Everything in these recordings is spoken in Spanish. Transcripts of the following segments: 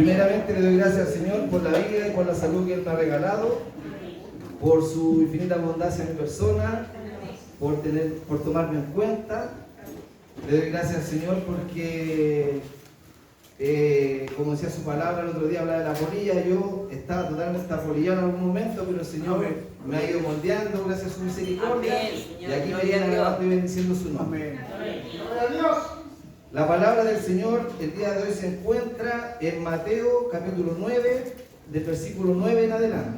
Primeramente le doy gracias al Señor por la vida y por la salud que Él me ha regalado, por su infinita bondad en mi persona, por tomarme en cuenta. Le doy gracias al Señor porque, como decía su palabra, el otro día hablaba de la polilla, yo estaba totalmente apolillado en algún momento, pero el Señor me ha ido moldeando gracias a su misericordia. Y aquí me viene alabando y bendiciendo su nombre. La palabra del Señor el día de hoy se encuentra en Mateo capítulo 9, del versículo 9 en adelante.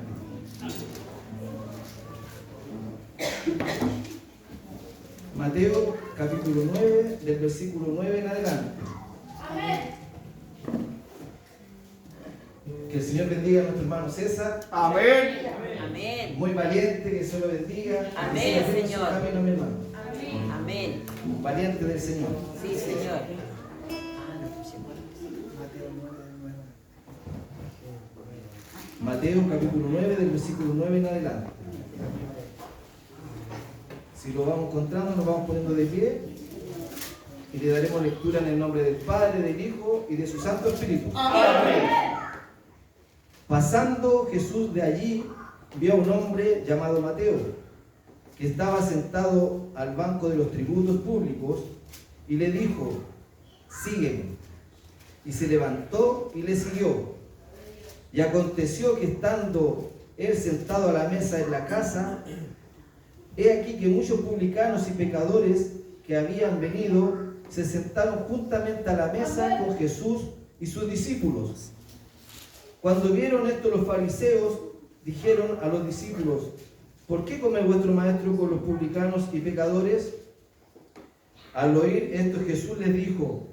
Mateo capítulo 9, del versículo 9 en adelante. Amén. Que el Señor bendiga a nuestro hermano César. Amén. Amén. Muy valiente, que el Señor lo bendiga. Amén, Que Señor. camino, mi hermano. Amén. Valiente del Señor. Sí, Señor. Mateo capítulo 9, del versículo 9 en adelante. Si lo vamos encontrando, nos vamos poniendo de pie y le daremos lectura en el nombre del Padre, del Hijo y de su Santo Espíritu. Amén. Pasando Jesús de allí, vio a un hombre llamado Mateo, que estaba sentado al banco de los tributos públicos, y le dijo: sígueme. Y se levantó y le siguió. Y aconteció que estando él sentado a la mesa en la casa, he aquí que muchos publicanos y pecadores que habían venido se sentaron juntamente a la mesa con Jesús y sus discípulos. Cuando vieron esto los fariseos, dijeron a los discípulos: ¿por qué come vuestro maestro con los publicanos y pecadores? Al oír esto, Jesús les dijo: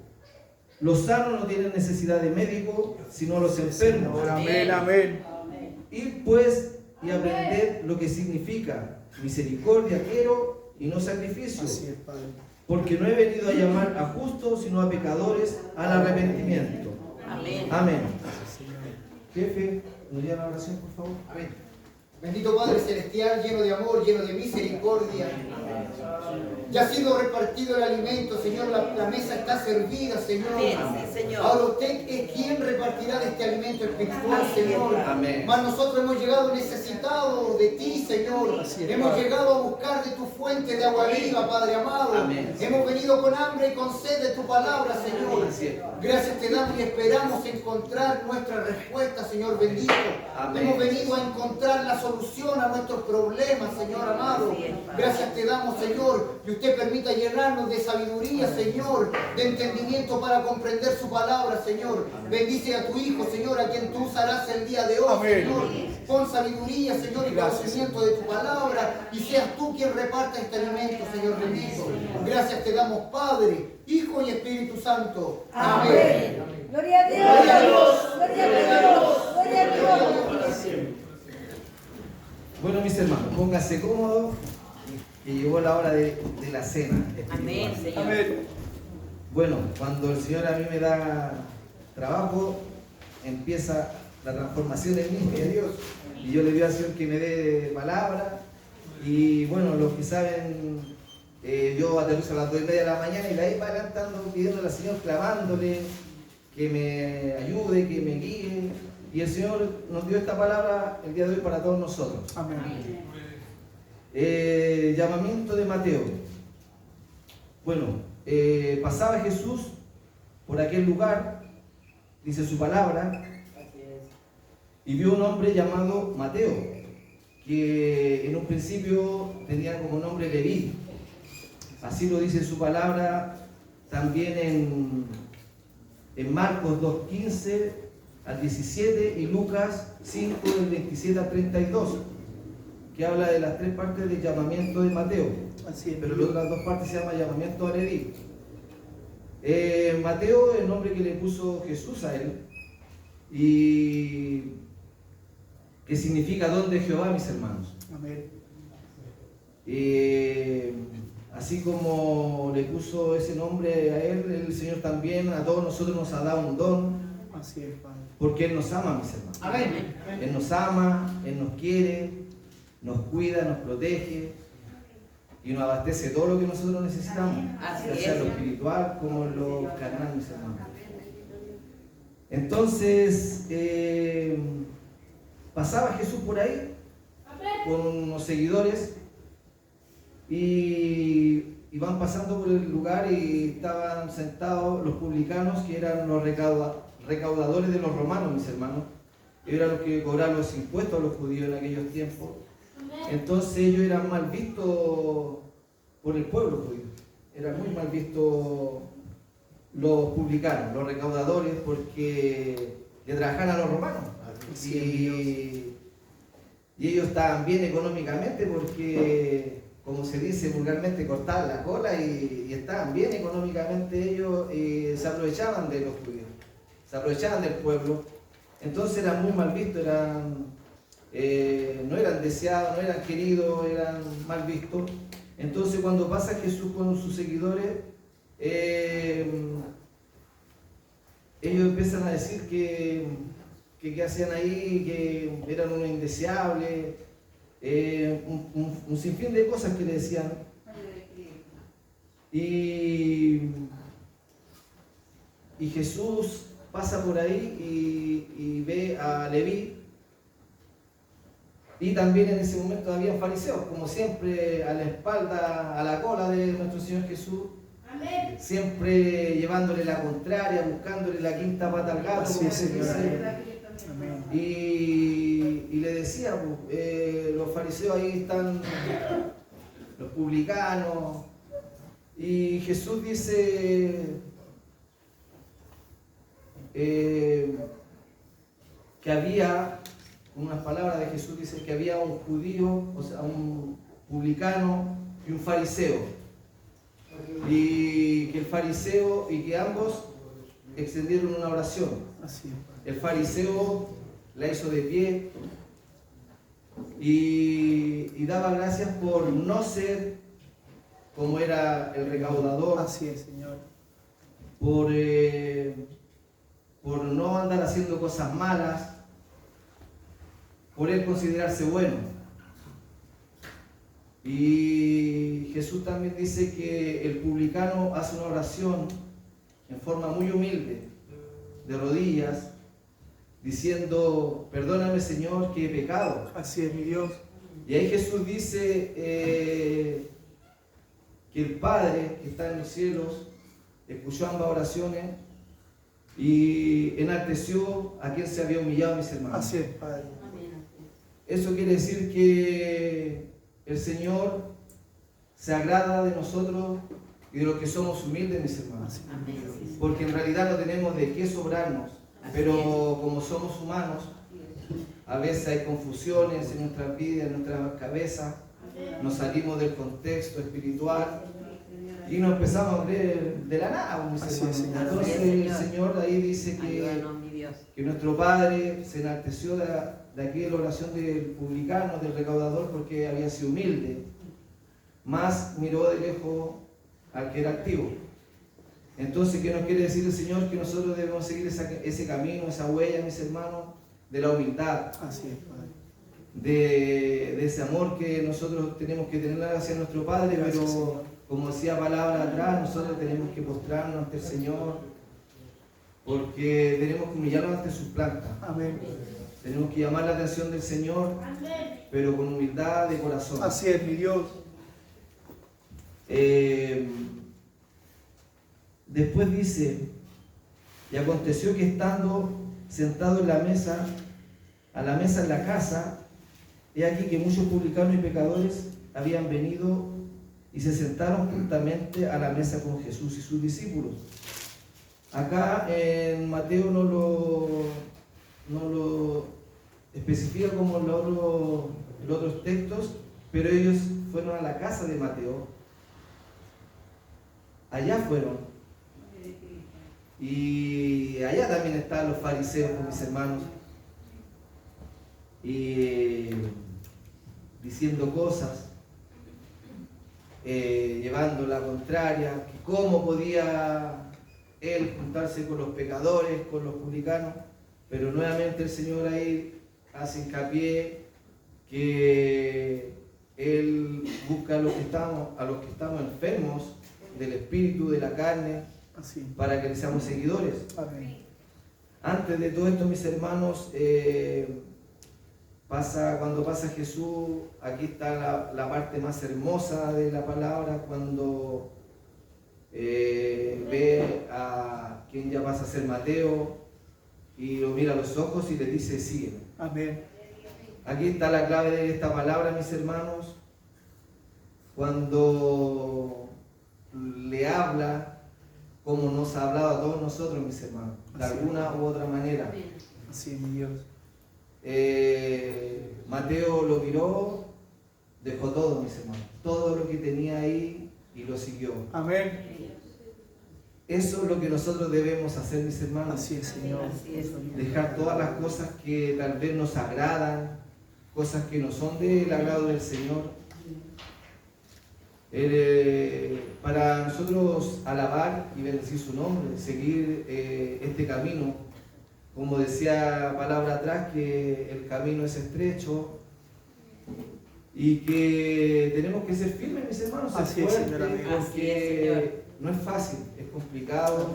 los sanos no tienen necesidad de médico, sino los enfermos. Amén. Amén. Id pues y aprended lo que significa: misericordia quiero y no sacrificio. Así es, Padre. Porque no he venido a llamar a justos, sino a pecadores al arrepentimiento. Amén. Amén. Jefe, ¿nos lleva la oración, por favor? Amén. Bendito Padre Celestial, lleno de amor, lleno de misericordia. Ya ha sido repartido el alimento, Señor. La mesa está servida, Señor. Amén, sí, Señor. Ahora usted es quien repartirá de este alimento espiritual, Señor. Amén. Mas nosotros hemos llegado necesitados de ti, Señor. Así es, Hemos Padre. llegado a buscar de tu fuente de agua viva, Padre amado. Amén. Hemos venido con hambre y con sed de tu palabra, Señor. Así es. Gracias te damos y esperamos encontrar nuestra respuesta, Señor bendito. Amén. Hemos venido a encontrar la solución a nuestros problemas, Señor amado. Gracias te damos, Señor, y usted permita llenarnos de sabiduría, Señor, de entendimiento para comprender su palabra, Señor. Bendice a tu Hijo, Señor, a quien tú usarás el día de hoy, Amén. Señor. Pon sabiduría, Señor, y Gracias. conocimiento de tu palabra, y seas tú quien reparta este alimento, Señor bendito. Gracias te damos, Padre, Hijo y Espíritu Santo. Amén. Gloria a Dios. Gloria a Dios. Gloria a Dios. Gloria a Dios. Bueno, mis hermanos, pónganse cómodos, que llegó la hora de la cena espiritual. Amén, Señor. Amén. Bueno, cuando el Señor a mí me da trabajo, empieza la transformación en mí, Dios. Y yo le pido al Señor que me dé palabra. Y bueno, los que saben, yo aterrizo a las 2:30 de la mañana y de ahí para adelante ando pidiéndole al Señor, clamándole, que me ayude, que me guíe. Y el Señor nos dio esta palabra el día de hoy para todos nosotros. Amén. Llamamiento de Mateo. Bueno, pasaba Jesús por aquel lugar, dice su palabra, y vio un hombre llamado Mateo, que en un principio tenía como nombre Leví. Así lo dice su palabra también en Marcos 2:15 al 17 y Lucas 5 del 27 al 32, que habla de las tres partes del llamamiento de Mateo. Así es. Pero las otras dos partes se llama llamamiento a Leví. Mateo es el nombre que le puso Jesús a él, y que significa don de Jehová, mis hermanos. Amén. Así como le puso ese nombre a él, el Señor también a todos nosotros nos ha dado un don, Así es, Padre. porque Él nos ama, mis hermanos. Amén. Él nos ama, Él nos quiere, nos cuida, nos protege y nos abastece todo lo que nosotros necesitamos, Así ya sea es. lo espiritual como lo carnal, mis hermanos. Entonces, pasaba Jesús por ahí con unos seguidores y van pasando por el lugar y estaban sentados los publicanos, que eran los recaudadores de los romanos, mis hermanos. Eran los que cobraban los impuestos a los judíos en aquellos tiempos. Entonces ellos eran mal vistos por el pueblo judío. Eran muy mal vistos los publicanos, los recaudadores, porque le trabajaban a los romanos. Y ellos estaban bien económicamente porque, como se dice vulgarmente, cortaban la cola y estaban bien económicamente ellos y se aprovechaban de los judíos, se aprovechaban del pueblo. Entonces eran muy mal vistos, no eran deseados, no eran queridos, eran mal vistos. Entonces cuando pasa Jesús con sus seguidores, ellos empiezan a decir que hacían ahí, que eran unos indeseables, un sinfín de cosas que le decían. Y Jesús pasa por ahí y ve a Leví, y también en ese momento había fariseos, como siempre, a la espalda, a la cola de nuestro Señor Jesús. Amén. Siempre llevándole la contraria, buscándole la quinta pata al gato, como se dice. Amén. Y le decía, los fariseos ahí están, los publicanos, y Jesús dice que había, unas palabras de Jesús dice que había un judío, o sea, un publicano y un fariseo. Y que el fariseo y que ambos extendieron una oración. Así es, Padre. El fariseo la hizo de pie y daba gracias por no ser como era el recaudador, Así es, Señor. por no andar haciendo cosas malas, por él considerarse bueno. Y Jesús también dice que el publicano hace una oración en forma muy humilde, de rodillas, diciendo: perdóname, Señor, que he pecado. Así es, mi Dios. Y ahí Jesús dice que el Padre que está en los cielos escuchó ambas oraciones y enalteció a quien se había humillado, mis hermanos. Así es, Padre. Eso quiere decir que el Señor se agrada de nosotros y de los que somos humildes, mis hermanos. Así es, mi Dios. Porque en realidad no tenemos de qué sobrarnos, pero como somos humanos, a veces hay confusiones en nuestras vidas, en nuestras cabezas, nos salimos del contexto espiritual y nos empezamos a ver de la nada, mis Así hermanos. es, Señor. Entonces el Señor ahí dice Ayúdanos, mi Dios. que nuestro Padre se enalteció de aquella oración del publicano, del recaudador, porque había sido humilde, más miró de lejos al que era activo. Entonces, ¿qué nos quiere decir el Señor? Que nosotros debemos seguir ese camino, esa huella, mis hermanos, de la humildad, Así es, Padre. de ese amor que nosotros tenemos que tener hacia nuestro Padre, Gracias, pero Señor. como decía palabra atrás, nosotros tenemos que postrarnos ante el Señor, porque tenemos que humillarnos ante sus plantas. Amén. Tenemos que llamar la atención del Señor, Amén. pero con humildad de corazón. Así es, mi Dios. Después dice: y aconteció que estando sentado en la mesa, a la mesa en la casa, he aquí que muchos publicanos y pecadores habían venido y se sentaron juntamente a la mesa con Jesús y sus discípulos. Acá en Mateo no lo especifica como en los otros textos, pero ellos fueron a la casa de Mateo. Allá fueron. Y allá también están los fariseos, con mis hermanos, y diciendo cosas, llevando la contraria, que cómo podía él juntarse con los pecadores, con los publicanos. Pero nuevamente el Señor ahí hace hincapié que Él busca a los que estamos enfermos del espíritu, de la carne, Así. para que seamos seguidores. Amén. Antes de todo esto, mis hermanos, cuando pasa Jesús, aquí está la parte más hermosa de la palabra, cuando ve a quien ya pasa a ser Mateo y lo mira a los ojos y le dice, sígueme. Amén. Aquí está la clave de esta palabra, mis hermanos, cuando le habla como nos ha hablado a todos nosotros, mis hermanos, de alguna u otra manera. Así es, mi Dios. Mateo lo miró, dejó todo, mis hermanos, todo lo que tenía ahí y lo siguió. Amén. Eso es lo que nosotros debemos hacer, mis hermanos. Así es, Señor. Así es. Dejar todas las cosas que tal vez nos agradan, cosas que no son del agrado del Señor. Para nosotros alabar y bendecir su nombre, seguir este camino, como decía palabra atrás, que el camino es estrecho y que tenemos que ser firmes, mis hermanos, ser Así es, fuertes, Señor, amén. porque Así es, Señor. no es fácil, es complicado,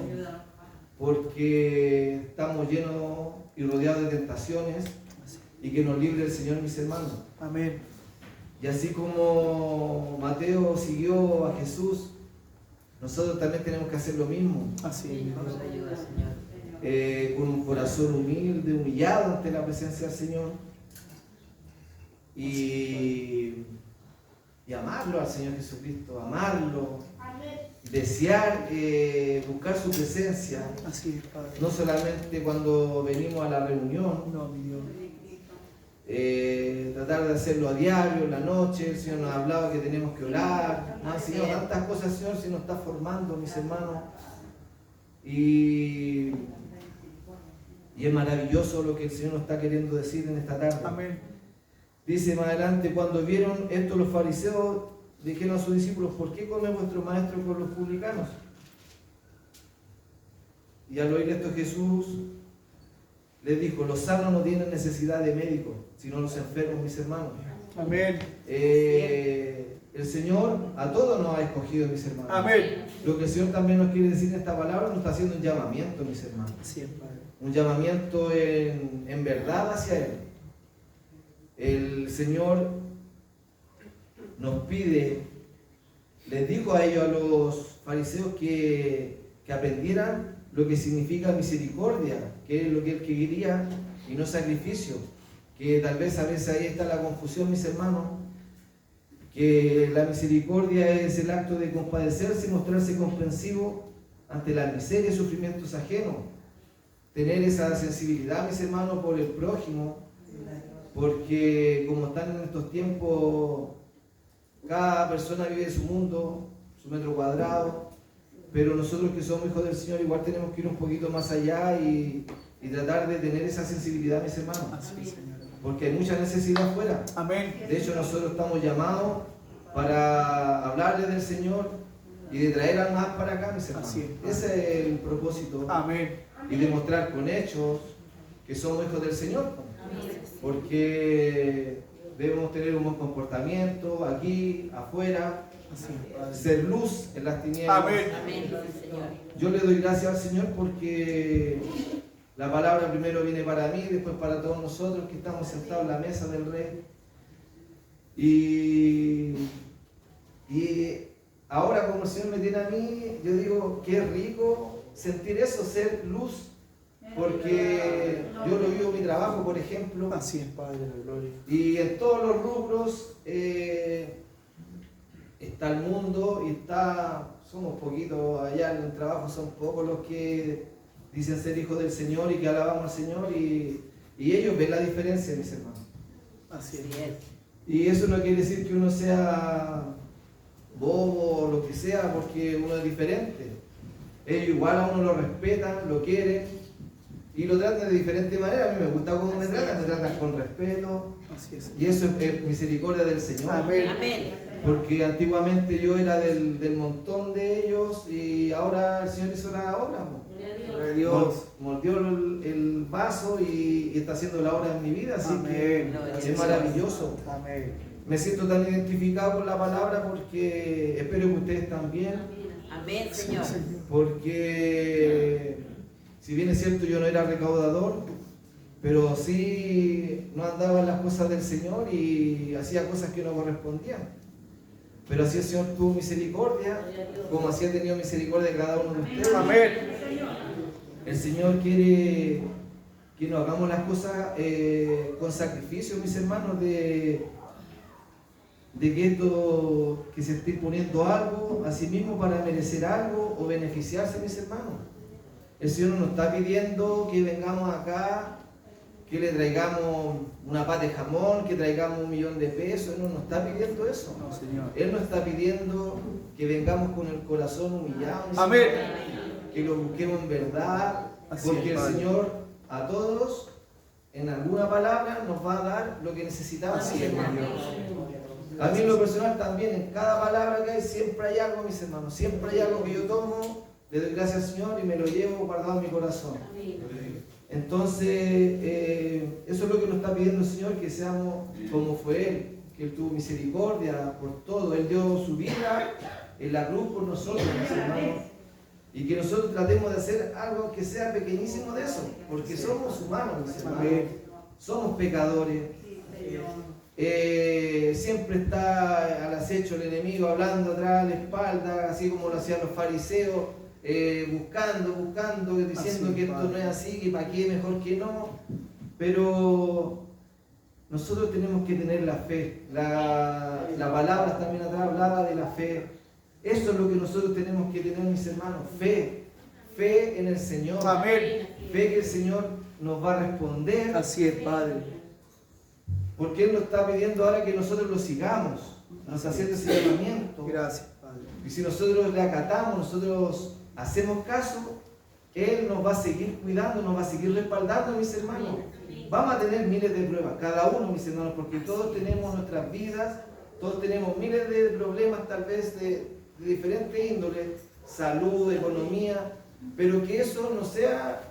porque estamos llenos y rodeados de tentaciones, y que nos libre el Señor, mis hermanos. Amén. Y así como Mateo siguió a Jesús, nosotros también tenemos que hacer lo mismo, Así es, mi Nos Dios. ayuda, Señor. con un corazón humilde, humillado ante la presencia del Señor, y amarlo al Señor Jesucristo, amarlo, desear buscar su presencia, Así es, Padre. no solamente cuando venimos a la reunión, No, mi Dios. tratar de hacerlo a diario, en la noche. El Señor nos hablaba que tenemos que orar, nos ha enseñado tantas cosas, el Señor se nos está formando, mis hermanos, y es maravilloso lo que el Señor nos está queriendo decir en esta tarde. Amén. Dice más adelante, cuando vieron esto los fariseos, dijeron a sus discípulos, ¿por qué come vuestro maestro con los publicanos? Y al oír esto Jesús les dijo, los sanos no tienen necesidad de médicos, sino los enfermos, mis hermanos. Amén. El Señor a todos nos ha escogido, mis hermanos. Amén. Lo que el Señor también nos quiere decir en esta palabra, nos está haciendo un llamamiento, mis hermanos. Así es, Padre. Un llamamiento en verdad hacia Él. El Señor nos pide, les dijo a ellos, a los fariseos, que aprendieran lo que significa misericordia, que es lo que Él quería, y no sacrificio. Que tal vez a veces ahí está la confusión, mis hermanos, que la misericordia es el acto de compadecerse y mostrarse comprensivo ante la miseria y sufrimientos ajenos. Tener esa sensibilidad, mis hermanos, por el prójimo, porque como están en estos tiempos, cada persona vive su mundo, su metro cuadrado, pero nosotros que somos hijos del Señor igual tenemos que ir un poquito más allá y tratar de tener esa sensibilidad, mis hermanos, Así es, Señor. porque hay mucha necesidad afuera. Amén. De hecho, nosotros estamos llamados para hablarles del Señor y de traer a más para acá, mis hermanos. Así es. Ese es el propósito, Amén. y demostrar con hechos que somos hijos del Señor, porque debemos tener un buen comportamiento aquí, afuera, Así es, Padre. ser luz en las tinieblas. Amén. Amén, sí, Señor. Yo le doy gracias al Señor porque la palabra primero viene para mí, después para todos nosotros que estamos sentados en la mesa del Rey. Y ahora, como el Señor me tiene a mí, yo digo, qué rico sentir eso, ser luz, porque yo lo vivo en mi trabajo, por ejemplo, Así es, Padre de la gloria. y en todos los rubros está el mundo y somos poquitos allá en el trabajo, son pocos los que dicen ser hijos del Señor y que alabamos al Señor, y ellos ven la diferencia, mis hermanos. Así Así es. es. Y eso no quiere decir que uno sea bobo o lo que sea, porque uno es diferente. Ellos igual a uno lo respetan, lo quieren y lo tratan de diferente manera. A mí me gusta cómo me tratan con respeto, Así es. y eso es misericordia del Señor. Amén. Amén. Porque antiguamente yo era del montón de ellos y ahora el Señor hizo la obra. Gloria a Dios. Moldeó el vaso y está haciendo la obra en mi vida, así Amén. que es maravilloso. Amén. Me siento tan identificado con la palabra porque espero que ustedes también, Amén, Señor. porque Si bien es cierto, yo no era recaudador, pero sí no andaba en las cosas del Señor y hacía cosas que no correspondían. Pero así el Señor tuvo misericordia, como así ha tenido misericordia de cada uno de ustedes. Amén. El Señor quiere que nos hagamos las cosas con sacrificio, mis hermanos, de que esto, que se esté poniendo algo a sí mismo para merecer algo o beneficiarse, mis hermanos. El Señor no nos está pidiendo que vengamos acá, que le traigamos una pata de jamón, que traigamos 1.000.000 de pesos. Él no nos está pidiendo eso. No, Señor. Él nos está pidiendo que vengamos con el corazón humillado, mis Amén. hermanos, que lo busquemos en verdad, Así porque es, el Padre. Señor a todos en alguna palabra nos va a dar lo que necesitamos. Así es, mi Dios. A mí en lo personal también, en cada palabra que hay, siempre hay algo, mis hermanos, siempre hay algo que yo tomo, le doy gracias al Señor y me lo llevo guardado en mi corazón. Entonces, eso es lo que nos está pidiendo el Señor, que seamos como fue Él, que Él tuvo misericordia por todo. Él dio su vida en la cruz por nosotros, mis hermanos. Y que nosotros tratemos de hacer algo que sea pequeñísimo de eso, porque somos humanos, mis hermanos. Somos pecadores. Siempre está al acecho el enemigo hablando atrás de la espalda, así como lo hacían los fariseos, buscando, diciendo Así, que esto Padre. no es así, que para qué, mejor que no. Pero nosotros tenemos que tener la fe. La palabra también atrás hablaba de la fe. Eso es lo que nosotros tenemos que tener, mis hermanos, fe. Fe en el Señor. Amén. Fe que el Señor nos va a responder. Así es, Padre. Porque Él nos está pidiendo ahora que nosotros lo sigamos, nos haciendo ese llamamiento. Gracias, Padre. Y si nosotros le acatamos, nosotros hacemos caso, Él nos va a seguir cuidando, nos va a seguir respaldando, mis hermanos. Vamos a tener miles de pruebas, cada uno, mis hermanos, porque todos tenemos nuestras vidas, todos tenemos miles de problemas, tal vez de diferentes índoles, salud, economía, pero que eso no sea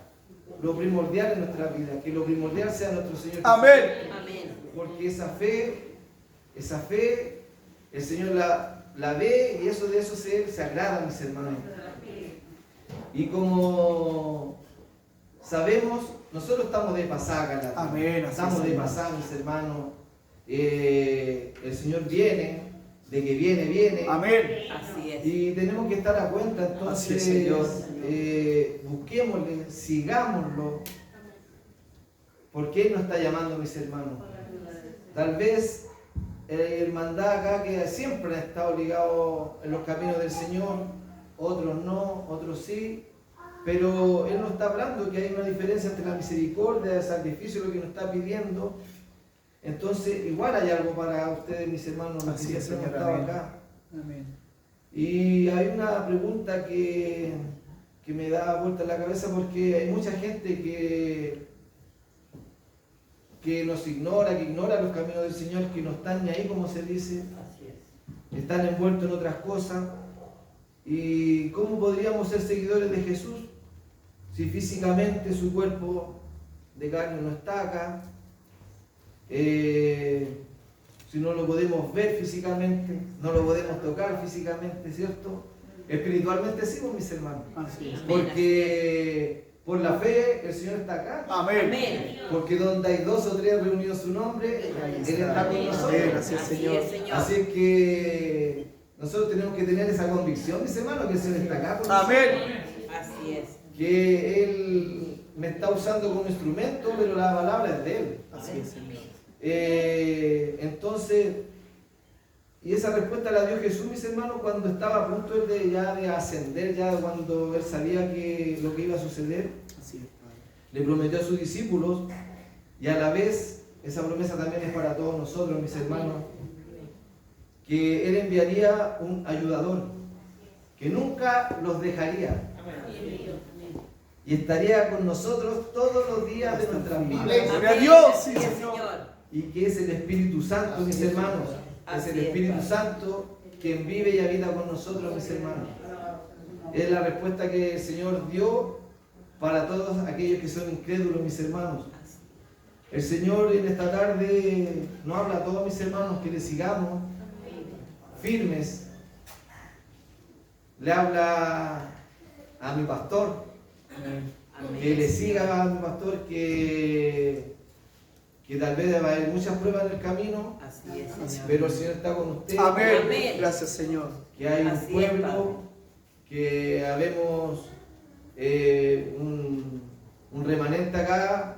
lo primordial en nuestra vida, que lo primordial sea nuestro Señor Jesucristo. Amén. Amén. Porque esa fe, el Señor la ve y eso de eso se agrada, mis hermanos. Y como sabemos, nosotros estamos de pasada, Galatas. Amén, así Estamos es, de Señor. pasada, mis hermanos. El Señor viene, de que viene. Amén. Así es. Y tenemos que estar a cuenta, Así entonces, es, Señor. busquémosle, sigámoslo, porque Él nos está llamando, mis hermanos. Tal vez hermandad acá que siempre ha estado ligado en los caminos del Señor, otros no, otros sí, pero Él nos está hablando que hay una diferencia entre la misericordia, el sacrificio, lo que nos está pidiendo. Entonces, igual hay algo para ustedes, mis hermanos, los Así que es, siempre hemos Señor, estado amén. acá. Amén. Y hay una pregunta que me da vuelta en la cabeza porque hay mucha gente que nos ignora, que ignora los caminos del Señor, que no están ni ahí, como se dice, Así es. están envueltos en otras cosas. ¿Y cómo podríamos ser seguidores de Jesús si físicamente su cuerpo de carne no está acá? Si no lo podemos ver físicamente, no lo podemos tocar físicamente, ¿cierto? Espiritualmente sí, pues, mis hermanos. Así es. Porque por la fe el Señor está acá. Amén. Amén. Porque donde hay 2 o 3 reunidos su nombre, Él está con nosotros. Amén, así es, Así Señor. es, Señor. Así es que nosotros tenemos que tener esa convicción, mis hermanos, que el Señor está acá con nosotros. Amén. Así es. Que Él me está usando como instrumento, pero la palabra es de Él. Así es, Señor. Entonces, y esa respuesta la dio Jesús, mis hermanos, cuando estaba a punto él de ascender, ya cuando Él sabía que lo que iba a suceder. Así es, Padre. Le prometió a sus discípulos y a la vez esa promesa también es para todos nosotros, mis hermanos, que Él enviaría un ayudador que nunca los dejaría y estaría con nosotros todos los días de nuestras vidas. Gloria a Dios, sí, Así es, Señor. Y que es el Espíritu Santo, mis hermanos, es el Espíritu Santo quien vive y habita con nosotros, mis hermanos. Es la respuesta que el Señor dio para todos aquellos que son incrédulos, mis hermanos. El Señor en esta tarde nos habla a todos, mis hermanos, que le sigamos firmes. Le habla a mi pastor, Amén. Que le siga, pastor, que tal vez va a haber muchas pruebas en el camino, Así es, Señor. pero el Señor está con usted. Amén. Amén. Gracias, Señor. Que hay un Así es, pueblo, Padre. que habemos un remanente acá,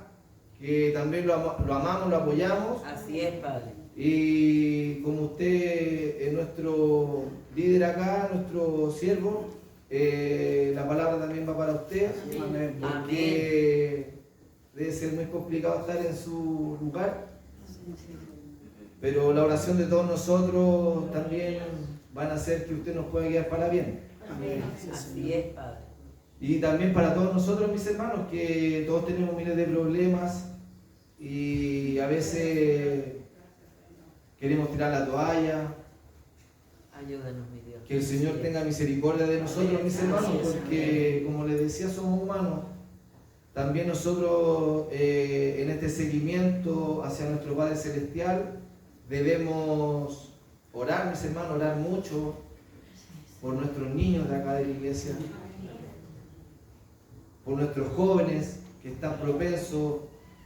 que también lo amamos, lo apoyamos. Así es, Padre. Y como usted es nuestro líder acá, nuestro siervo, la palabra también va para usted. Amén. Porque debe ser muy complicado estar en su lugar. Pero la oración de todos nosotros también van a hacer que usted nos pueda guiar para bien. Amén. Así es, Padre. Y también para todos nosotros, mis hermanos, que todos tenemos miles de problemas y a veces queremos tirar la toalla. Ayúdanos, mi Dios. Que el Señor tenga misericordia de nosotros, mis hermanos, porque como les decía, somos humanos. También nosotros en este seguimiento hacia nuestro Padre Celestial debemos orar, mis hermanos, orar mucho por nuestros niños de acá de la iglesia, por nuestros jóvenes que están propensos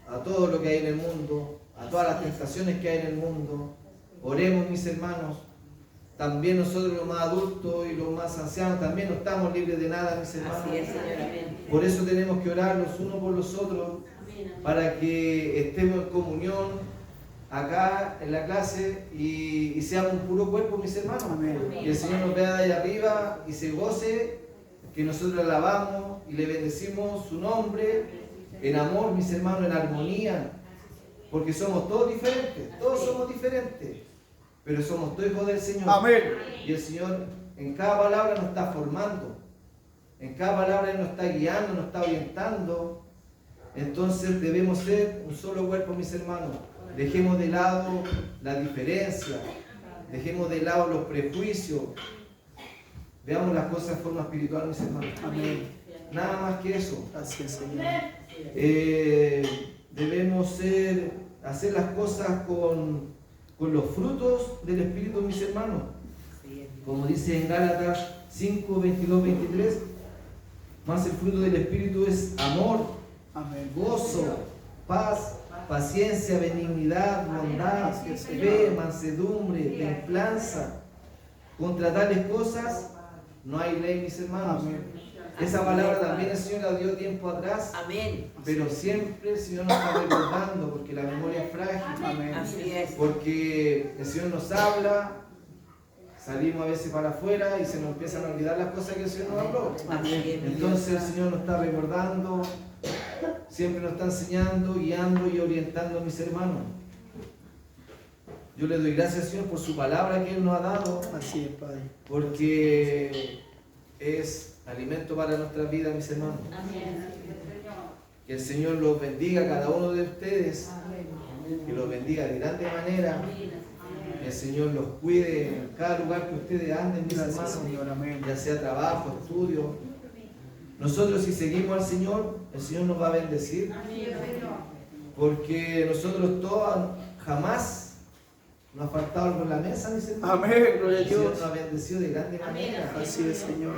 a todo lo que hay en el mundo, a todas las tentaciones que hay en el mundo. Oremos, mis hermanos. También nosotros los más adultos y los más ancianos también no estamos libres de nada, mis hermanos. Así es, Señor. Amén. Por eso tenemos que orar los unos por los otros, para que estemos en comunión acá en la clase y seamos un puro cuerpo, mis hermanos. Amén. Y el Señor nos vea de ahí arriba y se goce que nosotros alabamos y le bendecimos su nombre en amor, mis hermanos, en armonía, porque somos todos diferentes, todos somos diferentes, pero somos todos hijos del Señor. Amén. Y el Señor en cada palabra nos está formando, en cada palabra Él nos está guiando, nos está orientando. Entonces debemos ser un solo cuerpo, mis hermanos. Dejemos de lado la diferencia, dejemos de lado los prejuicios, veamos las cosas de forma espiritual, mis hermanos. Amén. Nada más que eso. Gracias, Señor. Debemos hacer las cosas con los frutos del Espíritu, mis hermanos. Así es. Como dice en Gálatas 5, 22, 23, más el fruto del Espíritu es amor, Amén. gozo, paz, paciencia, benignidad, bondad, fe, mansedumbre, templanza. Contra tales cosas no hay ley, mis hermanos. Amén. Esa palabra también el Señor la dio tiempo atrás, Amén. pero siempre el Señor nos está recordando, porque la memoria es frágil, Amén. Así es. porque el Señor nos habla, salimos a veces para afuera y se nos empiezan a olvidar las cosas que el Señor nos habló. Así es, mi Dios. Entonces el Señor nos está recordando, siempre nos está enseñando, guiando y orientando, mis hermanos. Yo le doy gracias al Señor por su palabra que Él nos ha dado, Así es, Padre. porque es alimento para nuestras vidas, mis hermanos. Que el Señor los bendiga a cada uno de ustedes, que los bendiga de grande manera. Que el Señor los cuide en cada lugar que ustedes anden, mis Gracias, hermanos, Señor. Amén. ya sea trabajo, estudio. Nosotros, si seguimos al Señor, el Señor nos va a bendecir, porque nosotros todos jamás nos ha faltado algo en la mesa, mis hermanos. Amén. Gloria a El Señor Dios. nos ha bendecido de grande manera. Así es, Señor.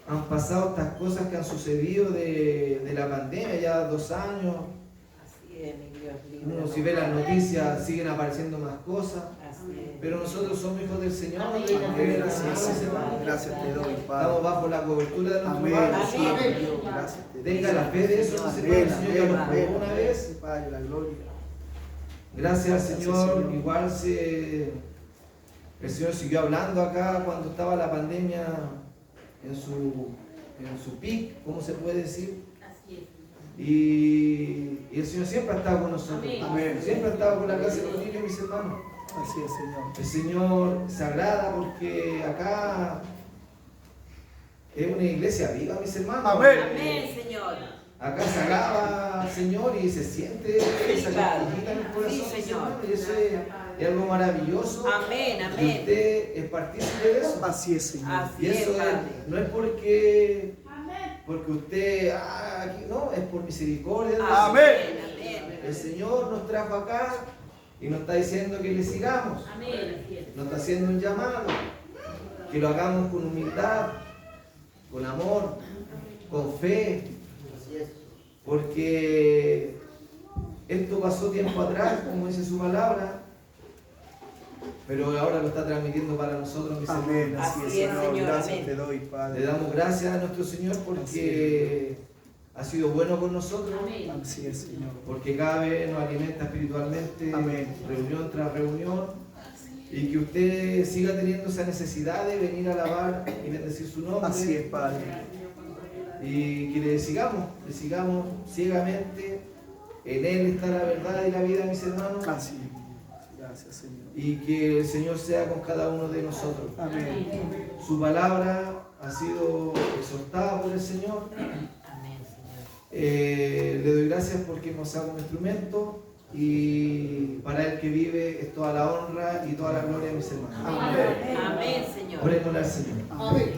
Han pasado estas cosas que han sucedido de la pandemia, ya 2 años. Así es, mi Dios. Uno si ve las noticias siguen apareciendo más cosas, Así es. pero nosotros somos hijos del Señor. Amén. Tenemos que ver al Gracias, Señor, Señor. hermano. Gracias te doy, Estamos Padre. bajo la cobertura de nuestro Amén. Padre. Sí, Amén. Dios. Gracias te doy. Tenga la fe de eso, mis Amén. hermanos. El Señor ya lo Amén. probó una vez. Padre, la gloria. Gracias al Gracias, Señor. Señor. Igual el Señor siguió hablando acá cuando estaba la pandemia en su pic, ¿cómo se puede decir? Y el Señor siempre ha estado con nosotros. Amén. Siempre ha estado con la casa de los niños, mis hermanos. Así es, Señor. El Señor se agrada porque acá es una iglesia viva, mis hermanos. Amén. Amén, Señor. Acá se alaba al Señor y se siente esa Padre. cosquillita en el corazón, Sí, mis Señor. hermanos, y eso es algo maravilloso. Amén, Y amén. usted es partícipe de eso. Así es, Señor. Así Y es, eso Padre. no es porque usted, aquí no, es por misericordia de Dios. Amén. Amén. El Señor nos trajo acá y nos está diciendo que le sigamos. Nos está haciendo un llamado, que lo hagamos con humildad, con amor, con fe, porque esto pasó tiempo atrás, como dice su palabra, pero ahora lo está transmitiendo para nosotros, mis hermanos. Amén. Así es, Así es, Señor. Señor. Gracias Amén. te doy, Padre. Le damos gracias a nuestro Señor porque ha sido bueno con nosotros, Así es, Señor. porque cada vez nos alimenta espiritualmente, Amén. reunión tras reunión, y que usted siga teniendo esa necesidad de venir a alabar y bendecir su nombre. Así es, Padre. Y que le sigamos ciegamente. En Él está la verdad y la vida, mis hermanos. Así es. Gracias, Señor. Y que el Señor sea con cada uno de nosotros. Amén. Su palabra ha sido exhortada por el Señor. Amén, Señor. Le doy gracias porque nos haga un instrumento, y para el que vive es toda la honra y toda la gloria, mis hermanos. Amén. Amén, Señor. Orémosle al Señor. Amén.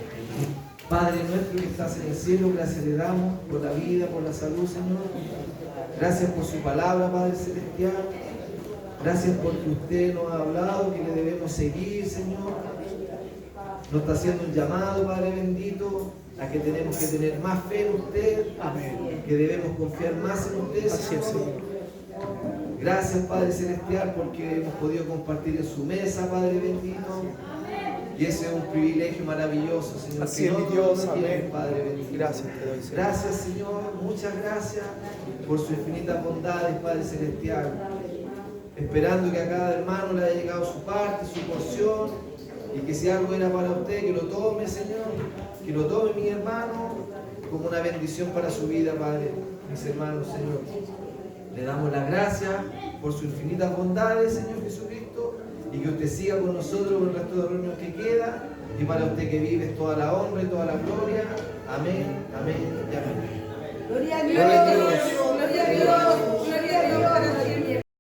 Padre nuestro que estás en el cielo, gracias le damos por la vida, por la salud, Señor. Gracias por su palabra, Padre Celestial. Gracias porque usted nos ha hablado que le debemos seguir, Señor. Nos está haciendo un llamado, Padre bendito, a que tenemos que tener más fe en usted, Amén. que debemos confiar más en usted, Así es, Señor. Señor. Gracias, Padre Celestial, porque hemos podido compartir en su mesa, Padre bendito. Y ese es un privilegio maravilloso, Señor. Así que es, no mi todos Dios. lo tienen, Amén. Padre bendito. Gracias te doy, Señor. Gracias, Señor. Muchas gracias por sus infinitas bondades, Padre Celestial. Esperando que a cada hermano le haya llegado su parte, su porción. Y que si algo era para usted, que lo tome, Señor. Que lo tome, mi hermano, como una bendición para su vida, Padre. Mis hermanos, Señor. Le damos las gracias por sus infinitas bondades, Señor Jesucristo, y que usted siga con nosotros por el resto de la reunión que queda, y para usted que vive es toda la honra y toda la gloria. Amén, amén y amén. Gloria a Gloria a Dios. Dios.